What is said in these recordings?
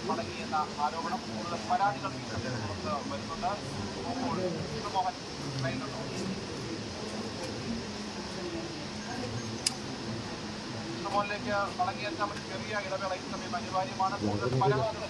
മടങ്ങിയെന്ന ആരോപണം കൂടുതൽ പരാതികൾ വരുന്നുണ്ട്. മോഹൻ മോഹനിലേക്ക് മടങ്ങിയെത്താൻ ഒരു ചെറിയ ഇടവേളയ്ക്ക് സമയം അനിവാര്യമാണ്. കൂടുതൽ പരാതികൾ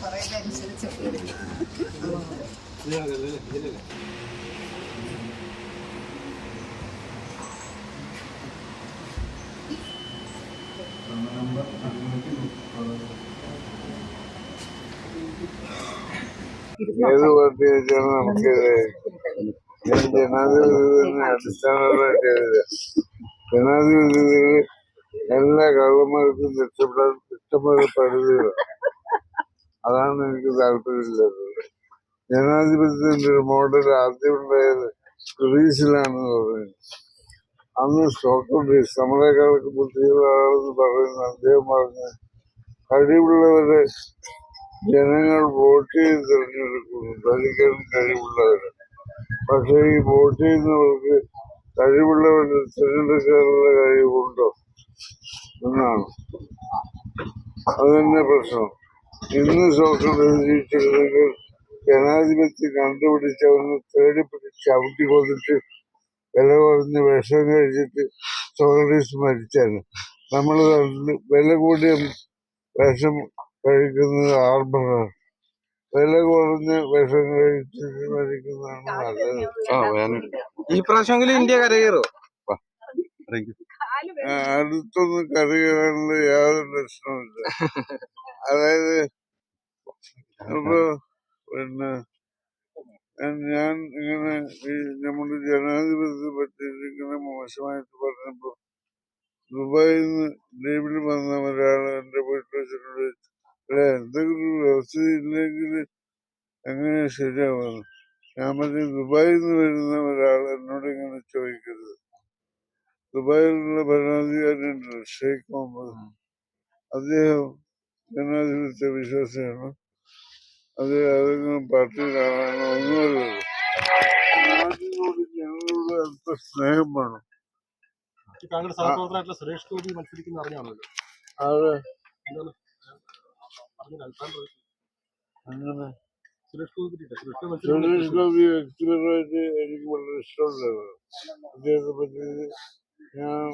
പറയുന്നതനുസരിച്ച് ഏത് പാർട്ടി വെച്ചാണ് നമുക്കെതിരെ? ഞാൻ ജനാധിപത്യത്തിന് അടിസ്ഥാനപരമായിട്ട് ജനാധിപത്യത്തിൽ എല്ലാ കള്ളന്മാർക്കും രക്ഷപ്പെടാൻ ഇഷ്ടംപോലെ പരിധികളാണ്. അതാണ് എനിക്ക് താല്പര്യമില്ലാത്തത്. ജനാധിപത്യത്തിന്റെ ഒരു മോഡൽ ആദ്യം ഉണ്ടായത് ഗ്രീസിലാണെന്ന് പറയുന്നത്. അന്ന് സോക്രട്ടീസ് നമ്മളെക്കാളൊക്കെ ബുദ്ധിയുള്ള ആളെന്ന് പറയുന്ന അദ്ദേഹം പറഞ്ഞ കഴിവുള്ളവരെ ജനങ്ങൾ വോട്ട് ചെയ്ത് തിരഞ്ഞെടുക്കുന്നു, ഭരിക്കാൻ കഴിവുള്ളവരെ. പക്ഷെ ഈ വോട്ട് ചെയ്യുന്നവർക്ക് കഴിവുള്ളവരെ തിരഞ്ഞെടുക്കാനുള്ള കഴിവുണ്ടോ എന്നാണ്. അത് തന്നെ പ്രശ്നം. ഇന്ന് സോക്രട്ടീസ് ജീവിച്ചിരുന്നെങ്കിൽ ജനാധിപത്യം കണ്ടുപിടിച്ചവന്ന് തേടിപ്പിടിച്ച് ചവിട്ടി കൊന്നിട്ട് വില കുറഞ്ഞ് വിഷം കഴിച്ചിട്ട് സോക്രട്ടീസ് മരിച്ചാണ്. നമ്മൾ വില കൂടിയ വിഷം കഴിക്കുന്നത് ആർബറാണ്. വില കുറഞ്ഞ വിഷം കഴിച്ചിട്ട് മരിക്കുന്നതാണ് നല്ലത്. ഈ പ്രാവശ്യമെങ്കിലും ഇന്ത്യ കരകയറോ? അടുത്തൊന്നും കരകയറാനുള്ള യാതൊരു ലക്ഷണമില്ല. അതായത് അപ്പൊ പിന്നെ ഞാൻ ഇങ്ങനെ ഈ നമ്മുടെ ജനാധിപത്യത്തെ പറ്റി ഇങ്ങനെ മോശമായിട്ട് പറഞ്ഞപ്പോ ദുബായിൽ നിന്ന് ലീവിൽ വന്ന ഒരാൾ എന്റെ വീട്ടിൽ വെച്ചിട്ടുണ്ട്. അല്ലെ എന്തെങ്കിലും വ്യവസ്ഥ ഇല്ലെങ്കിൽ എങ്ങനെ ശരിയാവുന്നു? ഞാൻ പറഞ്ഞു, ദുബായിൽ നിന്ന് വരുന്ന ഒരാൾ എന്നോട് ഇങ്ങനെ ചോദിക്കരുത്. ദുബായിലുള്ള ഭരണാധികാരിയുണ്ട് ഷെയ്ഖ് മുഹമ്മദ്. അദ്ദേഹം ജനാധിപത്യ വിശ്വാസിയാണ്. അത് ഏതെങ്കിലും പാർട്ടിയുടെ ആളാണോ ഒന്നുമല്ലല്ലോ. ഞങ്ങളോട് അല്പ സ്നേഹം വേണം. സുരേഷ് ഗോപി മത്സരിക്കുന്ന അറിയാമല്ലോ. അതെ, അങ്ങനെ സുരേഷ് ഗോപി വ്യക്തിപരമായിട്ട് എനിക്ക് വളരെ ഇഷ്ടമുണ്ടായിരുന്നു. അദ്ദേഹത്തെ പറ്റി ഞാൻ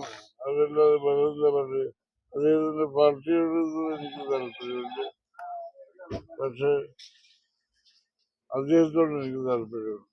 അതല്ലാതെ പലതെന്താ പറയുക, അദ്ദേഹത്തിന്റെ പാർട്ടിയോടൊന്നും എനിക്ക് താല്പര്യമുണ്ട്. പക്ഷെ അദ്ദേഹത്തോട് എനിക്ക് താല്പര്യമുണ്ട്.